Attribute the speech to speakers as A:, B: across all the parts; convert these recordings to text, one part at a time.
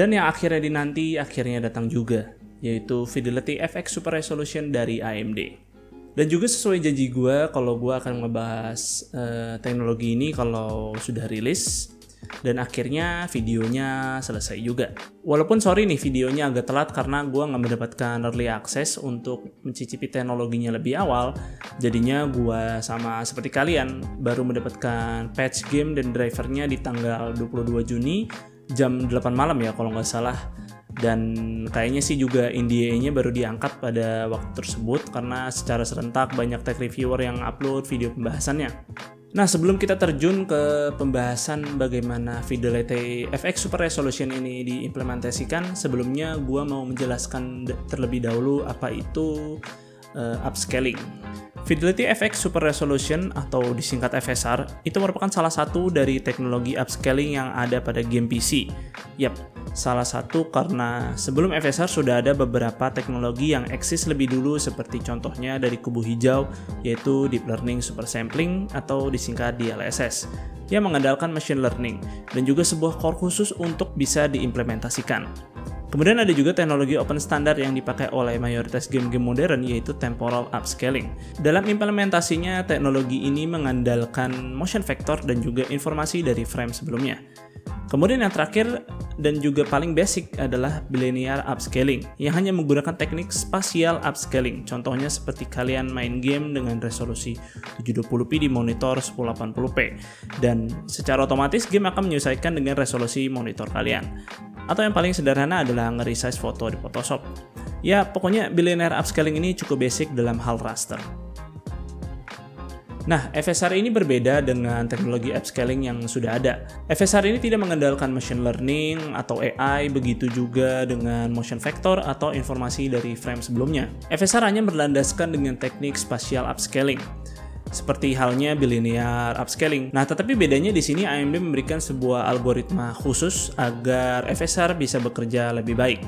A: Dan yang akhirnya dinanti akhirnya datang juga, yaitu Fidelity FX Super Resolution dari AMD. Dan juga sesuai janji gue kalau gue akan ngebahas teknologi ini kalau sudah rilis. Dan akhirnya videonya selesai juga. Walaupun sorry nih videonya agak telat karena gue nggak mendapatkan early access untuk mencicipi teknologinya lebih awal. Jadinya gue sama seperti kalian baru mendapatkan patch game dan drivernya di tanggal 22 Juni jam 8 malam ya kalau nggak salah. Dan kayaknya sih juga NDA-nya baru diangkat pada waktu tersebut karena secara serentak banyak tech reviewer yang upload video pembahasannya. Nah, sebelum kita terjun ke pembahasan bagaimana Fidelity FX Super Resolution ini diimplementasikan, sebelumnya gua mau menjelaskan terlebih dahulu apa itu upscaling. Fidelity FX Super Resolution atau disingkat FSR itu merupakan salah satu dari teknologi upscaling yang ada pada game PC. Yap, salah satu karena sebelum FSR sudah ada beberapa teknologi yang eksis lebih dulu seperti contohnya dari kubu hijau yaitu Deep Learning Super Sampling atau disingkat DLSS yang mengandalkan machine learning dan juga sebuah core khusus untuk bisa diimplementasikan. Kemudian ada juga teknologi open standard yang dipakai oleh mayoritas game-game modern yaitu temporal upscaling. Dalam implementasinya, teknologi ini mengandalkan motion vector dan juga informasi dari frame sebelumnya. Kemudian yang terakhir dan juga paling basic adalah bilinear upscaling yang hanya menggunakan teknik spatial upscaling. Contohnya seperti kalian main game dengan resolusi 720p di monitor 1080p dan secara otomatis game akan menyesuaikan dengan resolusi monitor kalian. Atau yang paling sederhana adalah nge-resize foto di Photoshop. Ya, pokoknya bilinear upscaling ini cukup basic dalam hal raster. Nah, FSR ini berbeda dengan teknologi upscaling yang sudah ada. FSR ini tidak mengandalkan machine learning atau AI, begitu juga dengan motion vector atau informasi dari frame sebelumnya. FSR hanya berlandaskan dengan teknik spatial upscaling, seperti halnya bilinear upscaling. Nah, tetapi bedanya di sini AMD memberikan sebuah algoritma khusus agar FSR bisa bekerja lebih baik.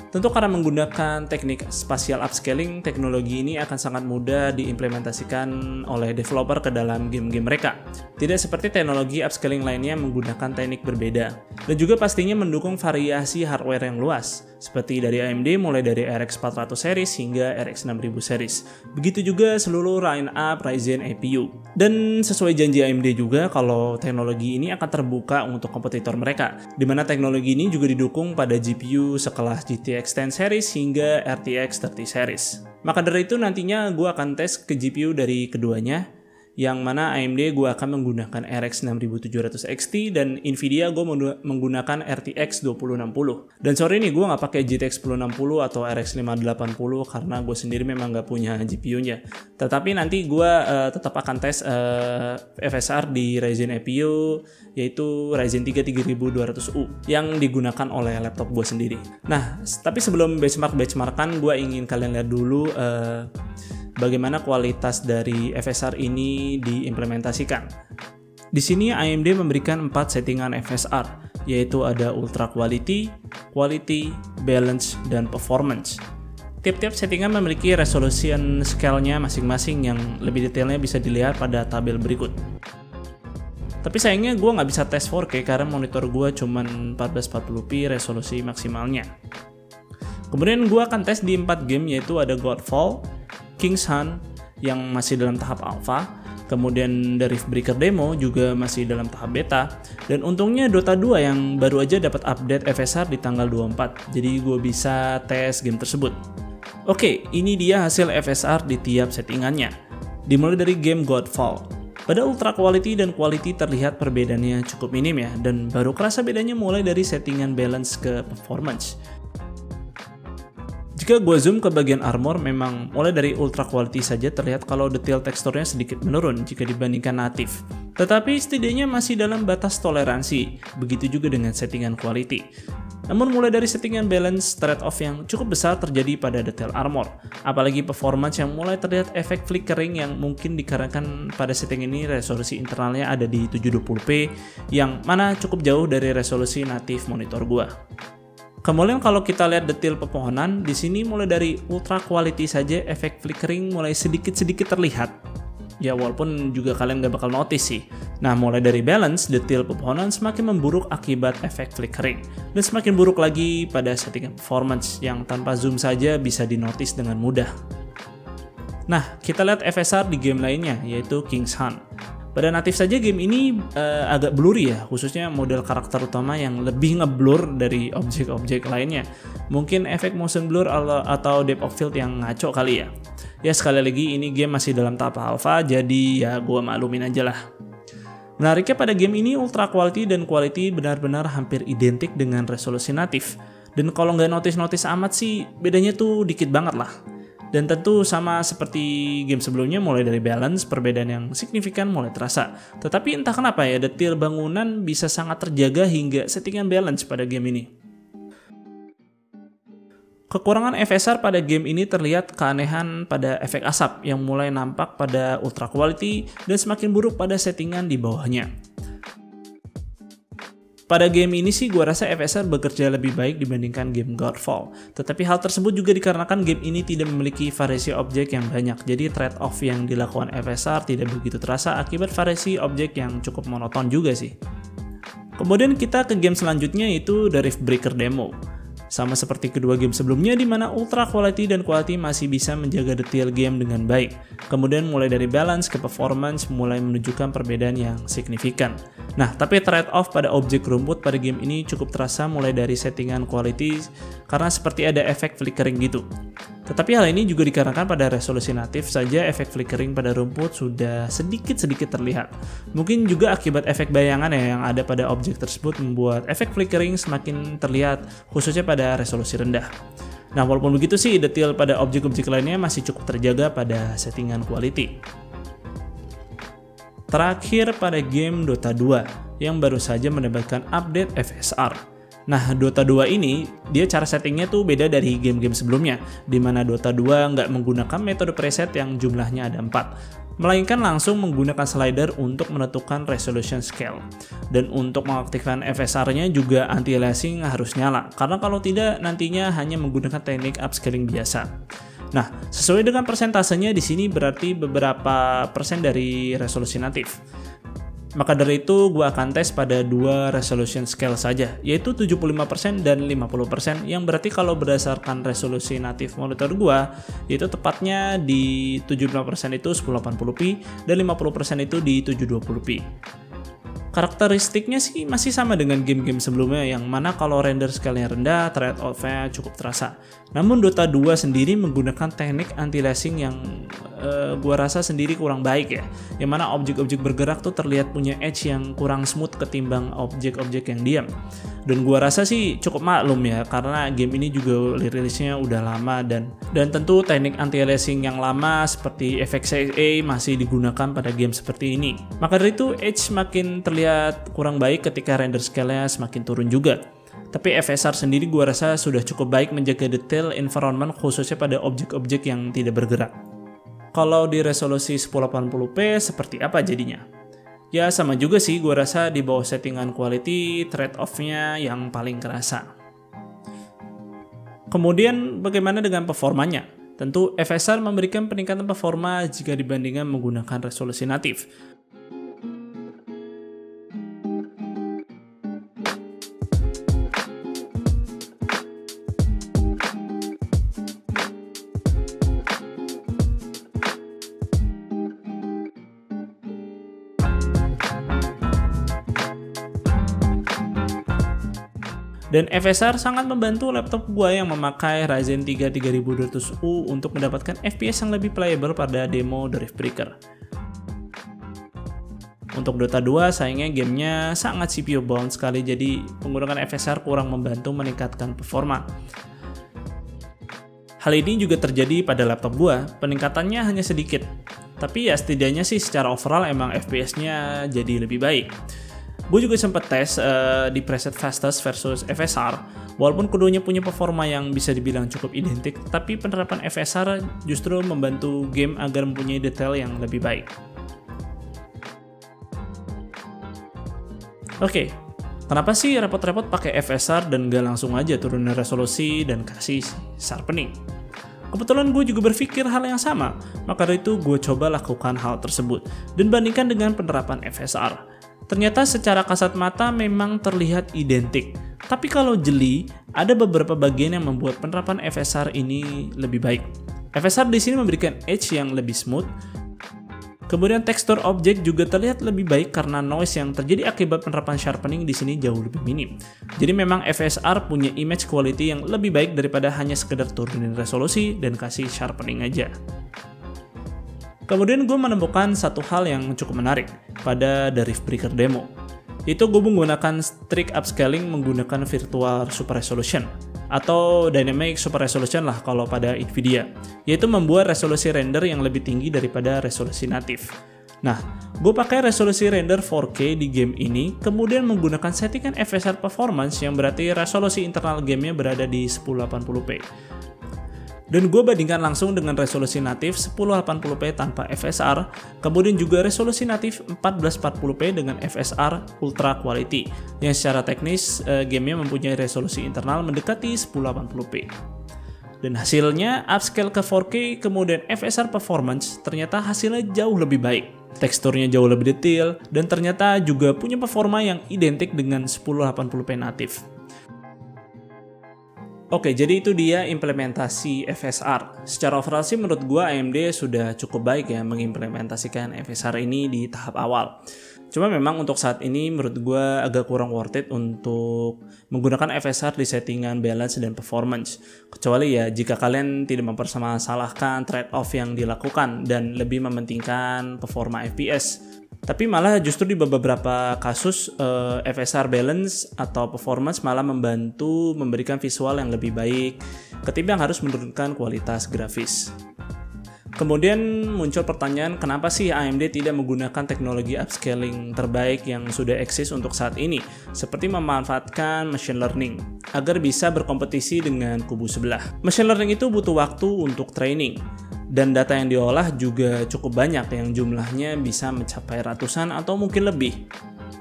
A: Tentu karena menggunakan teknik spatial upscaling, teknologi ini akan sangat mudah diimplementasikan oleh developer ke dalam game-game mereka. Tidak seperti teknologi upscaling lainnya menggunakan teknik berbeda. Dan juga pastinya mendukung variasi hardware yang luas, seperti dari AMD mulai dari RX 400 series hingga RX 6000 series. Begitu juga seluruh line-up Ryzen APU. Dan sesuai janji AMD juga kalau teknologi ini akan terbuka untuk kompetitor mereka, di mana teknologi ini juga didukung pada GPU sekelas GTX 10 series hingga RTX 30 series. Maka dari itu nantinya gue akan tes ke GPU dari keduanya, yang mana AMD gue akan menggunakan RX 6700 XT dan Nvidia gue menggunakan RTX 2060. Dan sorry nih, gue nggak pakai GTX 1060 atau RX 580 karena gue sendiri memang nggak punya GPU-nya. Tetapi nanti gue tetap akan tes FSR di Ryzen APU yaitu Ryzen 3 3200U yang digunakan oleh laptop gue sendiri. Nah, tapi sebelum benchmark-benchmarkan, gue ingin kalian lihat dulu bagaimana kualitas dari FSR ini diimplementasikan. Di sini AMD memberikan 4 settingan FSR, yaitu ada Ultra Quality, Quality, Balance, dan Performance. Tiap-tiap settingan memiliki resolution scale-nya masing-masing yang lebih detailnya bisa dilihat pada tabel berikut. Tapi sayangnya gue nggak bisa tes 4K karena monitor gue cuma 1440p resolusi maksimalnya. Kemudian gue akan tes di 4 game, yaitu ada Godfall, King's Hunt yang masih dalam tahap alpha, kemudian The Riftbreaker demo juga masih dalam tahap beta, dan untungnya Dota 2 yang baru aja dapat update FSR di tanggal 24, jadi gue bisa tes game tersebut. Oke, ini dia hasil FSR di tiap settingannya. Dimulai dari game Godfall. Pada Ultra Quality dan Quality terlihat perbedaannya cukup minim ya, dan baru kerasa bedanya mulai dari settingan balance ke performance. Jika gue zoom ke bagian armor, memang mulai dari Ultra Quality saja terlihat kalau detail teksturnya sedikit menurun jika dibandingkan natif. Tetapi setidaknya masih dalam batas toleransi, begitu juga dengan settingan Quality. Namun mulai dari settingan balance, trade-off yang cukup besar terjadi pada detail armor. Apalagi performance yang mulai terlihat efek flickering yang mungkin dikarenakan pada setting ini resolusi internalnya ada di 720p, yang mana cukup jauh dari resolusi natif monitor gua. Kemudian kalau kita lihat detail pepohonan, di sini mulai dari Ultra Quality saja efek flickering mulai sedikit-sedikit terlihat. Ya walaupun juga kalian nggak bakal notice sih. Nah mulai dari balance, detail pepohonan semakin memburuk akibat efek flickering. Dan semakin buruk lagi pada settingan performance yang tanpa zoom saja bisa dinotis dengan mudah. Nah kita lihat FSR di game lainnya yaitu King's Hunt. Pada natif saja game ini agak blurry ya, khususnya model karakter utama yang lebih ngeblur dari objek-objek lainnya. Mungkin efek motion blur atau depth of field yang ngaco kali ya. Ya sekali lagi ini game masih dalam tahap alpha, jadi ya gua maklumin aja lah. Menariknya pada game ini ultra quality dan quality benar-benar hampir identik dengan resolusi natif. Dan kalau nggak notice amat sih, bedanya tuh dikit banget lah. Dan tentu sama seperti game sebelumnya, mulai dari balance, perbedaan yang signifikan mulai terasa. Tetapi entah kenapa ya, detail bangunan bisa sangat terjaga hingga settingan balance pada game ini. Kekurangan FSR pada game ini terlihat keanehan pada efek asap yang mulai nampak pada ultra quality dan semakin buruk pada settingan di bawahnya. Pada game ini sih gua rasa FSR bekerja lebih baik dibandingkan game Godfall. Tetapi hal tersebut juga dikarenakan game ini tidak memiliki variasi objek yang banyak. Jadi trade-off yang dilakukan FSR tidak begitu terasa akibat variasi objek yang cukup monoton juga sih. Kemudian kita ke game selanjutnya yaitu The Rift Breaker Demo. Sama seperti kedua game sebelumnya di mana ultra quality dan quality masih bisa menjaga detail game dengan baik. Kemudian mulai dari balance ke performance mulai menunjukkan perbedaan yang signifikan. Nah, tapi trade-off pada objek rumput pada game ini cukup terasa mulai dari settingan quality karena seperti ada efek flickering gitu. Tetapi hal ini juga dikarenakan pada resolusi natif saja efek flickering pada rumput sudah sedikit-sedikit terlihat. Mungkin juga akibat efek bayangan ya yang ada pada objek tersebut membuat efek flickering semakin terlihat khususnya pada resolusi rendah. Nah, walaupun begitu sih detail pada objek-objek lainnya masih cukup terjaga pada settingan quality. Terakhir pada game Dota 2 yang baru saja mendapatkan update FSR. Nah, Dota 2 ini, dia cara settingnya tuh beda dari game-game sebelumnya, di mana Dota 2 nggak menggunakan metode preset yang jumlahnya ada 4, melainkan langsung menggunakan slider untuk menentukan resolution scale. Dan untuk mengaktifkan FSR-nya juga anti-aliasing harus nyala, karena kalau tidak nantinya hanya menggunakan teknik upscaling biasa. Nah, sesuai dengan persentasenya di sini berarti beberapa persen dari resolusi natif. Maka dari itu gue akan tes pada dua resolution scale saja, yaitu 75% dan 50%, yang berarti kalau berdasarkan resolusi natif monitor gue, yaitu tepatnya di 75% itu 1080p dan 50% itu di 720p. Karakteristiknya sih masih sama dengan game-game sebelumnya, yang mana kalau render scale-nya rendah, trade-off-nya cukup terasa. Namun Dota 2 sendiri menggunakan teknik anti-aliasing yang gua rasa sendiri kurang baik ya, yang mana objek-objek bergerak tuh terlihat punya edge yang kurang smooth ketimbang objek-objek yang diam. Dan gua rasa sih cukup maklum ya, karena game ini juga rilisnya udah lama dan tentu teknik anti-aliasing yang lama seperti efek CA masih digunakan pada game seperti ini. Maka dari itu edge makin terlihat kurang baik ketika render scale-nya semakin turun juga. Tapi FSR sendiri gua rasa sudah cukup baik menjaga detail environment khususnya pada objek-objek yang tidak bergerak. Kalau di resolusi 1080p seperti apa jadinya? Ya sama juga sih, gua rasa di bawah settingan quality, trade-off-nya yang paling kerasa. Kemudian bagaimana dengan performanya? Tentu FSR memberikan peningkatan performa jika dibandingkan menggunakan resolusi natif. Dan FSR sangat membantu laptop gua yang memakai Ryzen 3 3200U untuk mendapatkan FPS yang lebih playable pada demo The Rift Breaker. Untuk Dota 2 sayangnya gamenya sangat CPU bound sekali, jadi penggunaan FSR kurang membantu meningkatkan performa. Hal ini juga terjadi pada laptop gua, peningkatannya hanya sedikit. Tapi ya setidaknya sih secara overall emang FPS-nya jadi lebih baik. Gue juga sempat tes di preset fastest versus FSR. Walaupun keduanya punya performa yang bisa dibilang cukup identik, tapi penerapan FSR justru membantu game agar mempunyai detail yang lebih baik. Oke, kenapa sih repot-repot pakai FSR dan gak langsung aja turunin resolusi dan kasih sharpening? Kebetulan gue juga berpikir hal yang sama, maka dari itu gue coba lakukan hal tersebut dan bandingkan dengan penerapan FSR. Ternyata secara kasat mata memang terlihat identik, tapi kalau jeli, ada beberapa bagian yang membuat penerapan FSR ini lebih baik. FSR di sini memberikan edge yang lebih smooth. Kemudian tekstur objek juga terlihat lebih baik karena noise yang terjadi akibat penerapan sharpening di sini jauh lebih minim. Jadi memang FSR punya image quality yang lebih baik daripada hanya sekedar turunin resolusi dan kasih sharpening aja. Kemudian gue menemukan satu hal yang cukup menarik pada The Riftbreaker demo. Itu gue menggunakan strict upscaling menggunakan virtual super resolution atau dynamic super resolution lah kalau pada Nvidia, yaitu membuat resolusi render yang lebih tinggi daripada resolusi natif. Nah, gue pakai resolusi render 4K di game ini, kemudian menggunakan settingan FSR performance yang berarti resolusi internal gamenya berada di 1080p. Dan gue bandingkan langsung dengan resolusi natif 1080p tanpa FSR, kemudian juga resolusi natif 1440p dengan FSR Ultra Quality, yang secara teknis gamenya mempunyai resolusi internal mendekati 1080p. Dan hasilnya upscale ke 4K kemudian FSR performance ternyata hasilnya jauh lebih baik. Teksturnya jauh lebih detail dan ternyata juga punya performa yang identik dengan 1080p natif. Oke, jadi itu dia implementasi FSR. Secara overall sih menurut gua AMD sudah cukup baik ya mengimplementasikan FSR ini di tahap awal. Cuma memang untuk saat ini menurut gua agak kurang worth it untuk menggunakan FSR di settingan balance dan performance. Kecuali ya jika kalian tidak mempermasalahkan trade-off yang dilakukan dan lebih mementingkan performa FPS. Tapi malah justru di beberapa kasus FSR balance atau performance malah membantu memberikan visual yang lebih baik ketimbang harus menurunkan kualitas grafis. Kemudian muncul pertanyaan kenapa sih AMD tidak menggunakan teknologi upscaling terbaik yang sudah eksis untuk saat ini, seperti memanfaatkan machine learning agar bisa berkompetisi dengan kubu sebelah. Machine learning itu butuh waktu untuk training. Dan data yang diolah juga cukup banyak yang jumlahnya bisa mencapai ratusan atau mungkin lebih.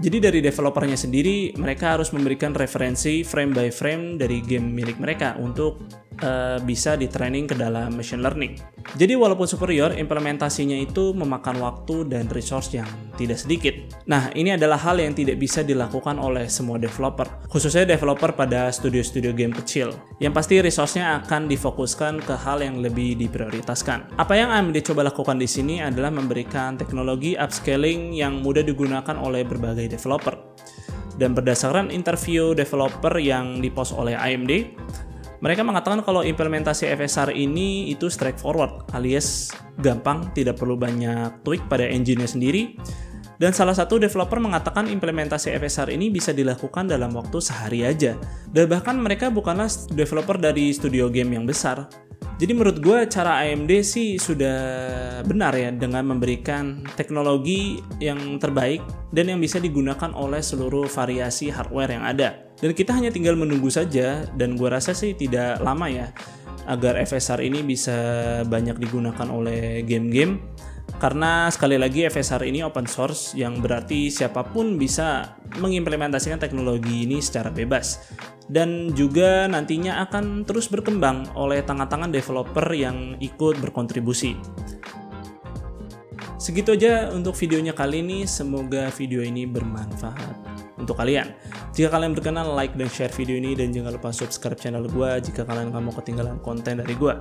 A: Jadi dari developernya sendiri, mereka harus memberikan referensi frame by frame dari game milik mereka untuk bisa di-training ke dalam machine learning. Jadi walaupun superior, implementasinya itu memakan waktu dan resource yang tidak sedikit. Nah, ini adalah hal yang tidak bisa dilakukan oleh semua developer, khususnya developer pada studio-studio game kecil, yang pasti resource-nya akan difokuskan ke hal yang lebih diprioritaskan. Apa yang AMD coba lakukan di sini adalah memberikan teknologi upscaling yang mudah digunakan oleh berbagai developer. Dan berdasarkan interview developer yang dipost oleh AMD, mereka mengatakan kalau implementasi FSR ini itu straightforward alias gampang, tidak perlu banyak tweak pada engine-nya sendiri. Dan salah satu developer mengatakan implementasi FSR ini bisa dilakukan dalam waktu sehari aja. Dan bahkan mereka bukanlah developer dari studio game yang besar. Jadi menurut gue cara AMD sih sudah benar ya dengan memberikan teknologi yang terbaik dan yang bisa digunakan oleh seluruh variasi hardware yang ada. Dan kita hanya tinggal menunggu saja dan gue rasa sih tidak lama ya agar FSR ini bisa banyak digunakan oleh game-game. Karena sekali lagi FSR ini open source yang berarti siapapun bisa mengimplementasikan teknologi ini secara bebas. Dan juga nantinya akan terus berkembang oleh tangan-tangan developer yang ikut berkontribusi. Segitu aja untuk videonya kali ini, semoga video ini bermanfaat untuk kalian. Jika kalian berkenan, like dan share video ini, dan jangan lupa subscribe channel gue jika kalian gak mau ketinggalan konten dari gue.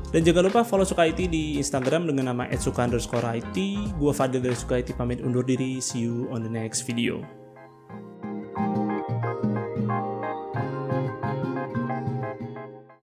A: Dan jangan lupa follow Suka IT di Instagram dengan nama @suka_IT. Gue Fadil dari Suka IT pamit undur diri, see you on the next video.